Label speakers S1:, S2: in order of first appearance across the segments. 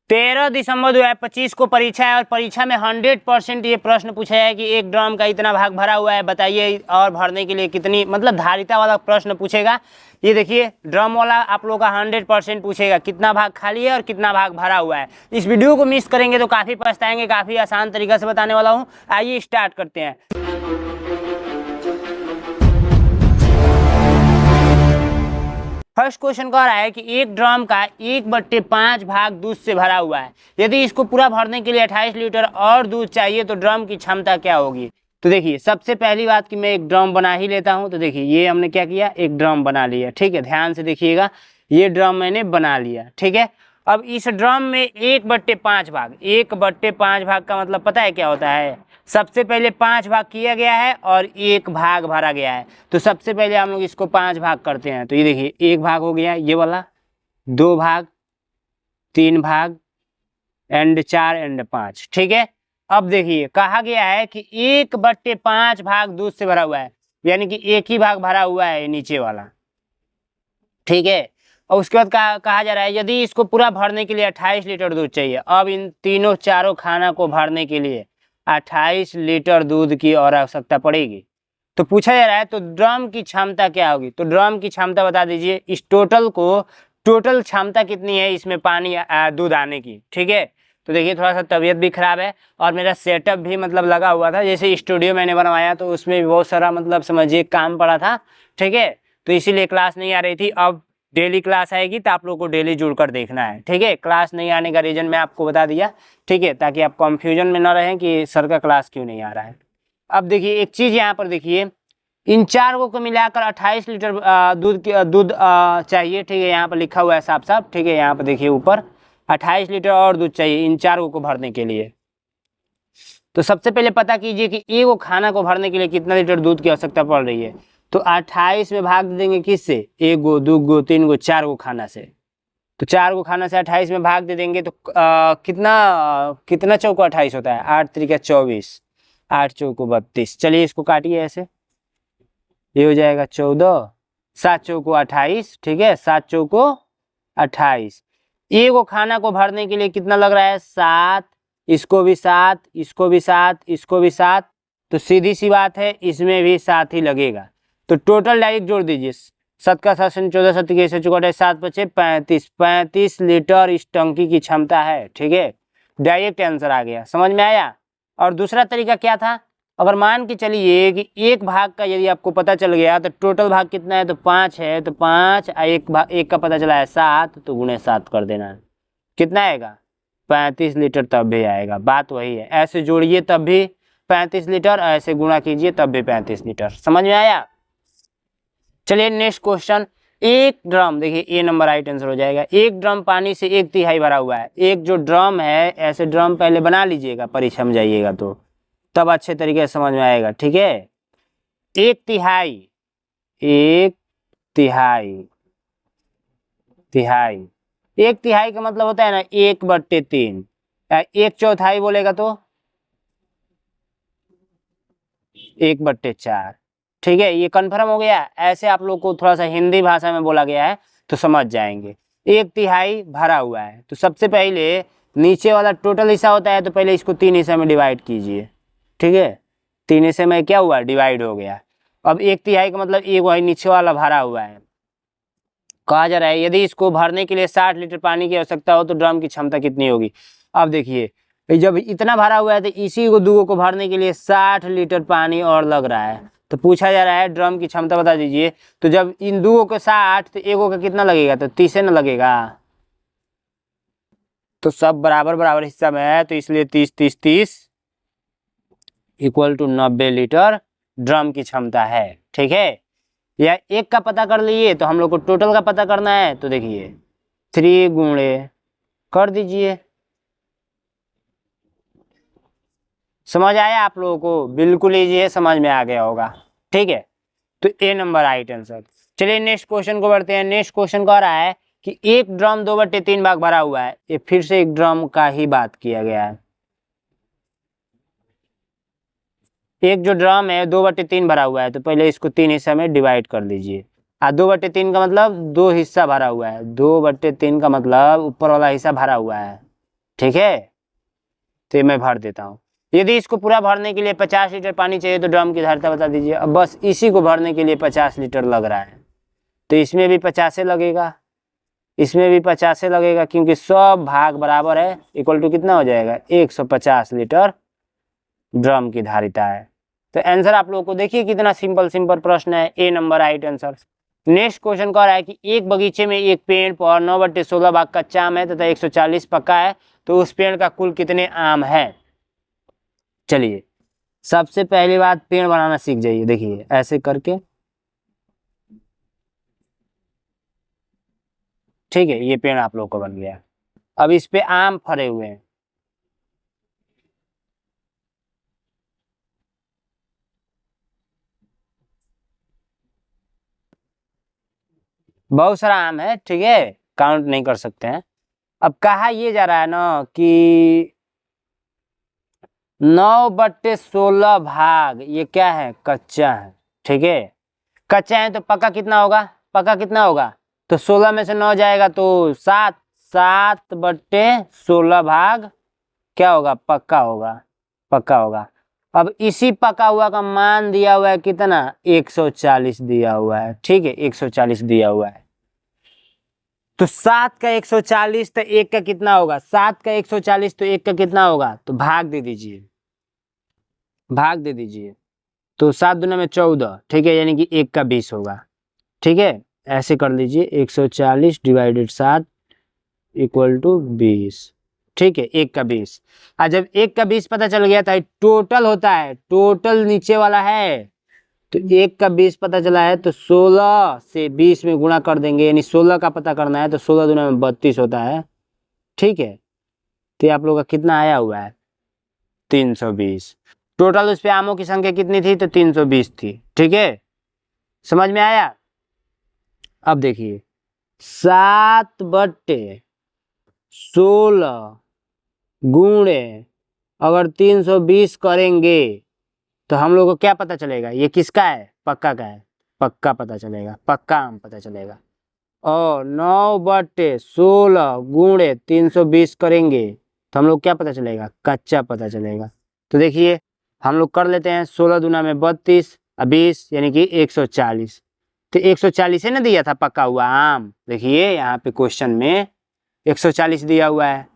S1: 13 दिसंबर 2025 को परीक्षा है और परीक्षा में 100% ये प्रश्न पूछा है कि एक ड्रम का इतना भाग भरा हुआ है, बताइए और भरने के लिए कितनी, मतलब धारिता वाला प्रश्न पूछेगा। ये देखिए ड्रम वाला आप लोग का 100% पूछेगा कितना भाग खाली है और कितना भाग भरा हुआ है। इस वीडियो को मिस करेंगे तो काफ़ी पछताएंगे। काफ़ी आसान तरीका से बताने वाला हूँ, आइए स्टार्ट करते हैं। फर्स्ट क्वेश्चन कह रहा है कि एक ड्रम का 1/5 भाग दूध से भरा हुआ है। यदि इसको पूरा भरने के लिए 28 लीटर और दूध चाहिए तो ड्रम की क्षमता क्या होगी। तो देखिए सबसे पहली बात कि मैं एक ड्रम बना ही लेता हूं। तो देखिए ये हमने क्या किया, एक ड्रम बना लिया। ठीक है, ध्यान से देखिएगा, ये ड्रम मैंने बना लिया। ठीक है, अब इस ड्रम में 1/5 भाग, 1/5 भाग का मतलब पता है क्या होता है। सबसे पहले 5 भाग किया गया है और 1 भाग भरा गया है। तो सबसे पहले हम लोग इसको 5 भाग करते हैं। तो ये देखिए 1 भाग हो गया ये वाला, 2 भाग, 3 भाग एंड 4 एंड 5। ठीक है, अब देखिए कहा गया है कि 1/5 भाग दूध से भरा हुआ है, यानी कि 1 ही भाग भरा हुआ है नीचे वाला। ठीक है, और उसके बाद कहा जा रहा है यदि इसको पूरा भरने के लिए 28 लीटर दूध चाहिए। अब इन चारों खाना को भरने के लिए 28 लीटर दूध की और आवश्यकता पड़ेगी। तो पूछा जा रहा है तो ड्रम की क्षमता क्या होगी। तो ड्रम की क्षमता बता दीजिए, इस टोटल क्षमता कितनी है इसमें पानी दूध आने की। ठीक है, तो देखिए थोड़ा सा तबीयत भी खराब है और मेरा सेटअप भी मतलब लगा हुआ था, जैसे स्टूडियो मैंने बनवाया तो उसमें भी बहुत सारा मतलब समझिए काम पड़ा था। ठीक है, तो इसीलिए क्लास नहीं आ रही थी। अब डेली क्लास आएगी तो आप लोग को डेली जुड़कर देखना है। ठीक है, क्लास नहीं आने का रीजन मैं आपको बता दिया। ठीक है, ताकि आप कंफ्यूजन में ना रहें कि सर का क्लास क्यों नहीं आ रहा है। अब देखिए एक चीज़ यहाँ पर देखिए, इन चार को मिलाकर 28 लीटर दूध चाहिए। ठीक है, यहाँ पर लिखा हुआ है साफ साफ। ठीक है, यहाँ पर देखिए ऊपर 28 लीटर और दूध चाहिए इन चारों को भरने के लिए। तो सबसे पहले पता कीजिए कि एक खाना को भरने के लिए कितना लीटर दूध की आवश्यकता पड़ रही है। तो 28 में भाग देंगे किससे, 1 गो 2 गो 3 गो 4 गो खाना से। तो 4 गो खाना से 28 में भाग दे देंगे तो कितना चौको 28 होता है, 8 त्रिका 24, 8 चौको 32। चलिए इसको काटिए ऐसे, ये हो जाएगा 14, 7 चौको 28। ठीक है, 7 चौको 28। एक गो खाना को भरने के लिए कितना लग रहा है, 7, इसको भी 7, इसको भी 7, इसको भी 7। तो सीधी सी बात है इसमें भी 7 ही लगेगा। तो टोटल डायरेक्ट जोड़ दीजिए, 7 का 7 14, 7 के 7 7 बचे 35, 35 लीटर इस टंकी की क्षमता है। ठीक है, डायरेक्ट आंसर आ गया, समझ में आया। और दूसरा तरीका क्या था, अगर मान के चलिए कि एक भाग का यदि आपको पता चल गया तो टोटल भाग कितना है, तो 5 है। तो 5 एक का पता चला है 7, तो गुणे 7 कर देना है, कितना आएगा 35 लीटर, तब भी आएगा। बात वही है, ऐसे जोड़िए तब भी 35 लीटर, ऐसे गुणा कीजिए तब भी 35 लीटर। समझ में आया। चलिए नेक्स्ट क्वेश्चन, एक ड्रम, देखिए ए नंबर राइट आंसर हो जाएगा। एक ड्रम पानी से 1/3 भरा हुआ है। एक जो ड्रम है, ऐसे ड्रम पहले बना लीजिएगा, परीक्षा में जाइएगा तो तब अच्छे तरीके से समझ में आएगा। ठीक है, 1/3, 1/3, 1/3 का मतलब होता है ना 1/3। 1/4 बोलेगा तो 1/4। ठीक है, ये कन्फर्म हो गया। ऐसे आप लोग को थोड़ा सा हिंदी भाषा में बोला गया है तो समझ जाएंगे। 1/3 भरा हुआ है, तो सबसे पहले नीचे वाला टोटल हिस्सा होता है, तो पहले इसको 3 हिस्से में डिवाइड कीजिए। ठीक है, 3 हिस्से में क्या हुआ, डिवाइड हो गया। अब 1/3 का मतलब एक वही नीचे वाला भरा हुआ है। कहा जा रहा है यदि इसको भरने के लिए 60 लीटर पानी की आवश्यकता हो तो ड्रम की क्षमता कितनी होगी। अब देखिए जब इतना भरा हुआ है तो इसी को दूगों को भरने के लिए 60 लीटर पानी और लग रहा है। तो पूछा जा रहा है ड्रम की क्षमता बता दीजिए। तो जब इन दूगों को 60 तो एगो का कितना लगेगा, तो 30 न लगेगा। तो सब बराबर बराबर हिस्सा में है, तो इसलिए 30 30 30 इक्वल टू 90 लीटर ड्रम की क्षमता है। ठीक है, या एक का पता कर लिए तो हम लोग को टोटल का पता करना है। तो देखिए 3 गुणे कर दीजिए। समझ आया आप लोगों को, बिल्कुल इजी है, समझ में आ गया होगा। ठीक है, तो ए नंबर राइट आंसर। चलिए नेक्स्ट क्वेश्चन को बढ़ते हैं। नेक्स्ट क्वेश्चन कह रहा है कि एक ड्रम 2/3 भाग भरा हुआ है। ये फिर से एक ड्रम का ही बात किया गया है। एक जो ड्रम है 2/3 भरा हुआ है, तो पहले इसको 3 हिस्सा में डिवाइड कर दीजिए। 2/3 का मतलब 2 हिस्सा भरा हुआ है। 2/3 का मतलब ऊपर वाला हिस्सा भरा हुआ है। ठीक है, तो मैं भर देता हूँ। यदि इसको पूरा भरने के लिए 50 लीटर पानी चाहिए तो ड्रम की धारिता बता दीजिए। अब बस इसी को भरने के लिए 50 लीटर लग रहा है, तो इसमें भी 50 लगेगा, इसमें भी 50 लगेगा, क्योंकि सब भाग बराबर है। इक्वल टू कितना हो जाएगा, 150 लीटर ड्रम की धारिता है। तो आंसर आप लोगों को देखिए कितना सिंपल प्रश्न है, A number right answer. Next question कह रहा है कि एक बगीचे में एक पेड़ पर 9/16 भाग कच्चा आम है तथा 140 पक्का है, तो उस पेड़ का कुल कितने आम है। चलिए सबसे पहली बात, पेड़ बनाना सीख जाइए। देखिए ऐसे करके, ठीक है, ये पेड़ आप लोग को बन गया। अब इस पे आम फरे हुए हैं, बहुत सारा आम है, ठीक है, काउंट नहीं कर सकते हैं। अब कहा ये जा रहा है ना कि 9/16 भाग ये क्या है, कच्चा है, ठीक है। कच्चा है तो पक्का कितना होगा, पक्का कितना होगा, तो 16 में से 9 जाएगा तो 7, 7/16 भाग क्या होगा, पक्का होगा, पक्का होगा। अब इसी पका हुआ का मान दिया हुआ है कितना, 140 दिया हुआ है, ठीक है, 140 दिया हुआ है। तो 7 का 140 तो 1 का कितना होगा, 7 का 140 तो 1 का कितना होगा, तो भाग दे दीजिए, भाग दे दीजिए। तो 7 दूना में 14, ठीक है, यानी कि 1 का 20 होगा, ठीक है। ऐसे कर लीजिए, 140 डिवाइडेड 7 इक्वल टू 20, ठीक है, 1 का 20। और जब 1 का 20 पता चल गया था, टोटल होता है, टोटल नीचे वाला है, तो 1 का 20 पता चला है तो 16 से 20 में गुणा कर देंगे, यानी 16 का पता करना है, तो 16 दूना में 32 होता है, ठीक है। तो आप लोग का कितना आया हुआ है, 320। टोटल उस पे आमों की संख्या कितनी थी, तो 320 थी, ठीक है, समझ में आया। अब देखिए 7/16 गुणे अगर 320 करेंगे तो हम लोग को क्या पता चलेगा, ये किसका है, पक्का का है, पक्का पता चलेगा, पक्का आम पता चलेगा। और 9/16 गुणे 320 करेंगे तो हम लोग क्या पता चलेगा, कच्चा पता चलेगा। तो देखिए हम लोग कर लेते हैं, 16 दूना में 32 और 20 यानी कि 140। तो 140 है ना दिया था पक्का हुआ आम, देखिए यहाँ पे क्वेश्चन में 140 दिया हुआ है।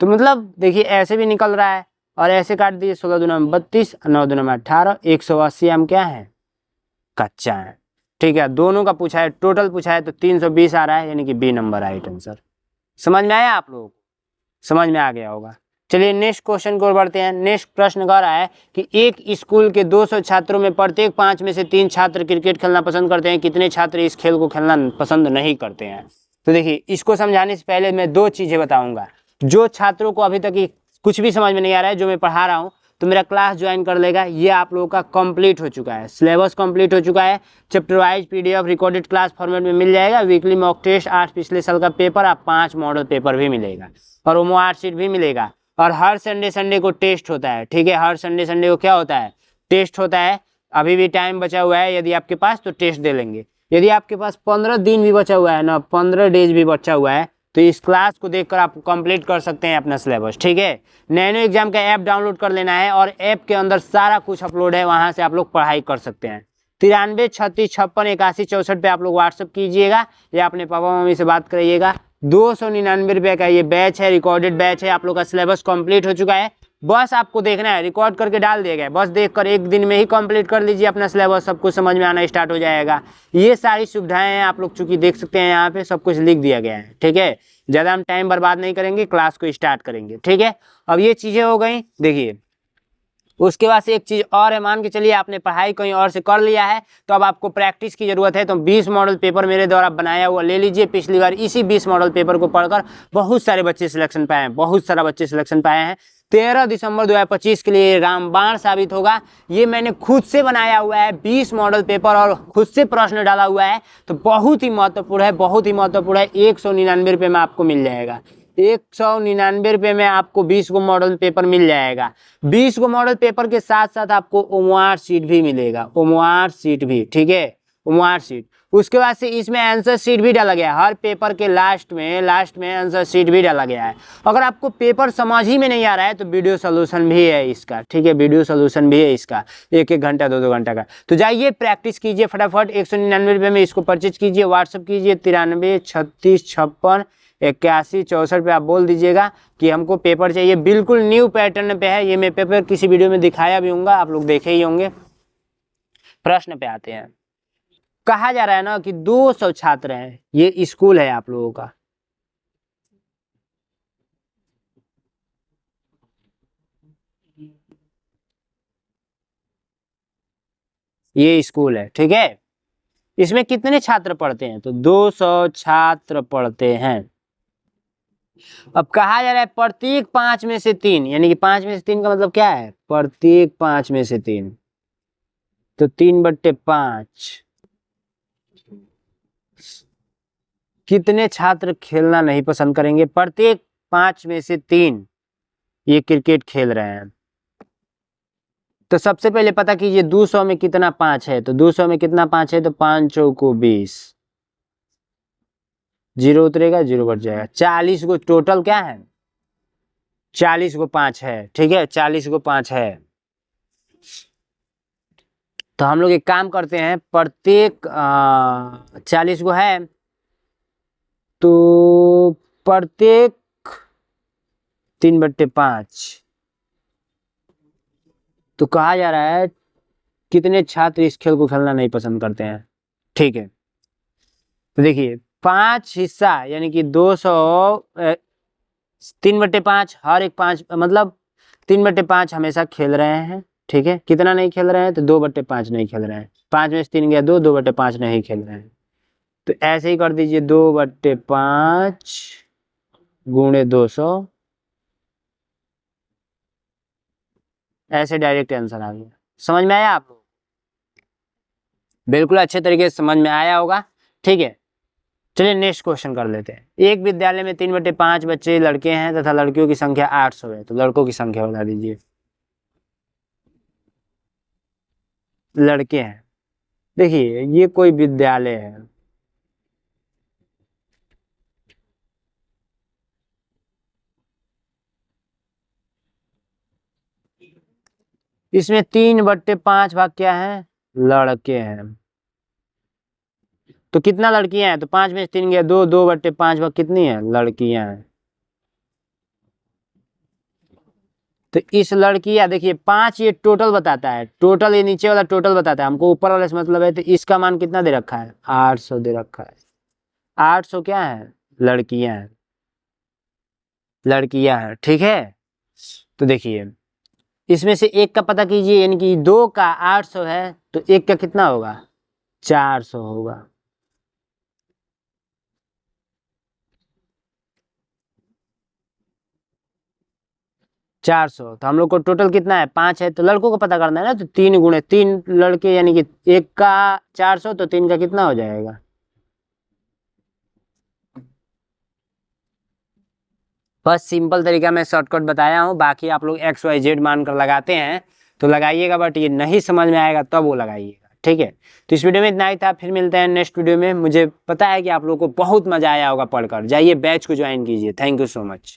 S1: तो मतलब देखिए ऐसे भी निकल रहा है, और ऐसे काट दिए, 16 दूना में 32 और 9 दूना में 18, 180 आम क्या है, कच्चा है, ठीक है। दोनों का पूछा है, टोटल पूछा है, तो 320 आ रहा है, यानी कि बी नंबर राइट आंसर। समझ में आया आप लोगों को, समझ में आ गया होगा। चलिए नेक्स्ट क्वेश्चन को बढ़ते हैं। नेक्स्ट प्रश्न कह रहा है कि एक स्कूल के 200 छात्रों में प्रत्येक 5 में से 3 छात्र क्रिकेट खेलना पसंद करते हैं, कितने छात्र इस खेल को खेलना पसंद नहीं करते हैं। तो देखिए इसको समझाने से पहले मैं 2 चीजें बताऊंगा। जो छात्रों को अभी तक कुछ भी समझ में नहीं आ रहा है, जो मैं पढ़ा रहा हूँ, तो मेरा क्लास ज्वाइन कर लेगा। ये आप लोगों का कंप्लीट हो चुका है, सिलेबस कंप्लीट हो चुका है, chapter wise PDF recorded class format में मिल जाएगा। वीकली मॉक टेस्ट, 8 पिछले साल का पेपर, आप 5 मॉडल पेपर भी मिलेगा, और OMR शीट भी मिलेगा। और हर संडे को टेस्ट होता है, ठीक है, हर संडे को क्या होता है, टेस्ट होता है। अभी भी टाइम बचा हुआ है यदि आपके पास, तो टेस्ट दे लेंगे। यदि आपके पास 15 दिन भी बचा हुआ है ना, 15 डेज भी बचा हुआ है, तो इस क्लास को देखकर आप कंप्लीट कर सकते हैं अपना सिलेबस, ठीक है। नैनो एग्जाम का ऐप डाउनलोड कर लेना है, और ऐप के अंदर सारा कुछ अपलोड है, वहां से आप लोग पढ़ाई कर सकते हैं। 93 36 56 81 64 पे आप लोग व्हाट्सअप कीजिएगा, या अपने पापा मम्मी से बात करिएगा। 299 रुपये का ये बैच है, रिकॉर्डेड बैच है। आप लोग का सिलेबस कंप्लीट हो चुका है, बस आपको देखना है, रिकॉर्ड करके डाल दिया गया है, बस देखकर 1 दिन में ही कंप्लीट कर लीजिए अपना सिलेबस, सब कुछ समझ में आना स्टार्ट हो जाएगा। ये सारी सुविधाएं हैं, आप लोग चूंकि देख सकते हैं यहाँ पे सब कुछ लिख दिया गया है, ठीक है। ज़्यादा हम टाइम बर्बाद नहीं करेंगे, क्लास को स्टार्ट करेंगे, ठीक है। अब ये चीज़ें हो गई। देखिए उसके बाद से एक चीज़ और है, मान के चलिए आपने पढ़ाई कहीं और से कर लिया है, तो अब आपको प्रैक्टिस की ज़रूरत है। तो 20 मॉडल पेपर मेरे द्वारा बनाया हुआ ले लीजिए। पिछली बार इसी 20 मॉडल पेपर को पढ़कर बहुत सारे बच्चे सिलेक्शन पाए हैं, बहुत सारा बच्चे सिलेक्शन पाए हैं। 13 दिसंबर 2025 के लिए रामबाण साबित होगा। ये मैंने खुद से बनाया हुआ है 20 मॉडल पेपर, और खुद से प्रश्न डाला हुआ है, तो बहुत ही महत्वपूर्ण है, बहुत ही महत्वपूर्ण है। 199 रुपये में आपको मिल जाएगा, 199 रुपये में आपको 20 को मॉडल पेपर मिल जाएगा। 20 को मॉडल पेपर के साथ साथ आपको OMR शीट भी मिलेगा, OMR शीट भी, ठीक है। मार्कशीट। उसके बाद से इसमें आंसर शीट भी डाला गया है, हर पेपर के लास्ट में आंसर शीट भी डाला गया है। अगर आपको पेपर समझ ही में नहीं आ रहा है तो वीडियो सोल्यूशन भी है इसका, ठीक है, वीडियो सोल्यूशन भी है इसका, 1-1 घंटा 2-2 घंटा का। तो जाइए प्रैक्टिस कीजिए फटाफट, 199 रुपये में इसको परचेज कीजिए, व्हाट्सअप कीजिए 93 36 56 81 64 पे आप बोल दीजिएगा कि हमको पेपर चाहिए। बिल्कुल न्यू पैटर्न पे है ये, मैं पेपर किसी वीडियो में दिखाया भी होगा, आप लोग देखे ही होंगे। प्रश्न पे आते हैं। कहा जा रहा है ना कि 200 छात्र हैं, ये स्कूल है आप लोगों का, ये स्कूल है, ठीक है। इसमें कितने छात्र पढ़ते हैं? तो 200 छात्र पढ़ते हैं। अब कहा जा रहा है प्रत्येक 5 में से 3, यानी कि 5 में से 3 का मतलब क्या है? प्रत्येक 5 में से 3, तो 3/5। कितने छात्र खेलना नहीं पसंद करेंगे? प्रत्येक 5 में से 3 ये क्रिकेट खेल रहे हैं। तो सबसे पहले पता कीजिए 200 में कितना 5 है, तो 200 में कितना 5 है, तो 5 चौको 20, 0 उतरेगा, 0 बढ़ जाएगा। 40 को टोटल क्या है? 40 को 5 है, ठीक है, 40 को 5 है। तो हम लोग एक काम करते हैं, प्रत्येक 40 को है तो प्रत्येक 3/5, तो कहा जा रहा है कितने छात्र इस खेल को खेलना नहीं पसंद करते हैं, ठीक है। तो देखिए 5 हिस्सा यानी कि 200, 3/5, हर एक 5 मतलब 3/5 हमेशा खेल रहे हैं, ठीक है। कितना नहीं खेल रहे हैं? तो 2/5 नहीं खेल रहे हैं। 5 में से 3 गया 2, 2/5 नहीं खेल रहे हैं। तो ऐसे ही कर दीजिए 2/5 गुणे 200, ऐसे डायरेक्ट आंसर आ गया। समझ में आया आप लोग? बिल्कुल अच्छे तरीके से समझ में आया होगा, ठीक है। चलिए नेक्स्ट क्वेश्चन कर लेते हैं। एक विद्यालय में 3/5 बच्चे लड़के हैं तथा लड़कियों की संख्या 800 है, तो लड़कों की संख्या बता दीजिए। लड़के हैं, देखिए ये कोई विद्यालय है, इसमें 3/5 भाग क्या है? लड़के हैं। तो कितना लड़कियां हैं? तो 5 में से 3 गया 2, 2/5 भाग कितनी है? लड़कियां हैं। तो इस लड़कियां देखिए 5 ये टोटल बताता है, टोटल ये नीचे वाला टोटल बताता है, हमको ऊपर वाले से मतलब है। तो इसका मान कितना दे रखा है? 800 दे रखा है। 800 क्या है? लड़कियां हैं, लड़कियां हैं, ठीक है। तो देखिए इसमें से एक का पता कीजिए, यानी कि 2 का 800 है तो एक का कितना होगा? 400 होगा। चार सौ। तो हम लोग को टोटल कितना है? 5 है, तो लड़कों को पता करना है ना, तो 3 गुणे 3 लड़के, यानी कि एक का 400 तो 3 का कितना हो जाएगा? बस सिंपल तरीका में शॉर्टकट बताया हूँ, बाकी आप लोग XYZ मान कर लगाते हैं तो लगाइएगा, बट ये नहीं समझ में आएगा तब वो लगाइएगा, ठीक है। तो इस वीडियो में इतना ही था, फिर मिलते हैं नेक्स्ट वीडियो में। मुझे पता है कि आप लोग को बहुत मजा आया होगा पढ़कर। जाइए बैच को ज्वाइन कीजिए। Thank you so much.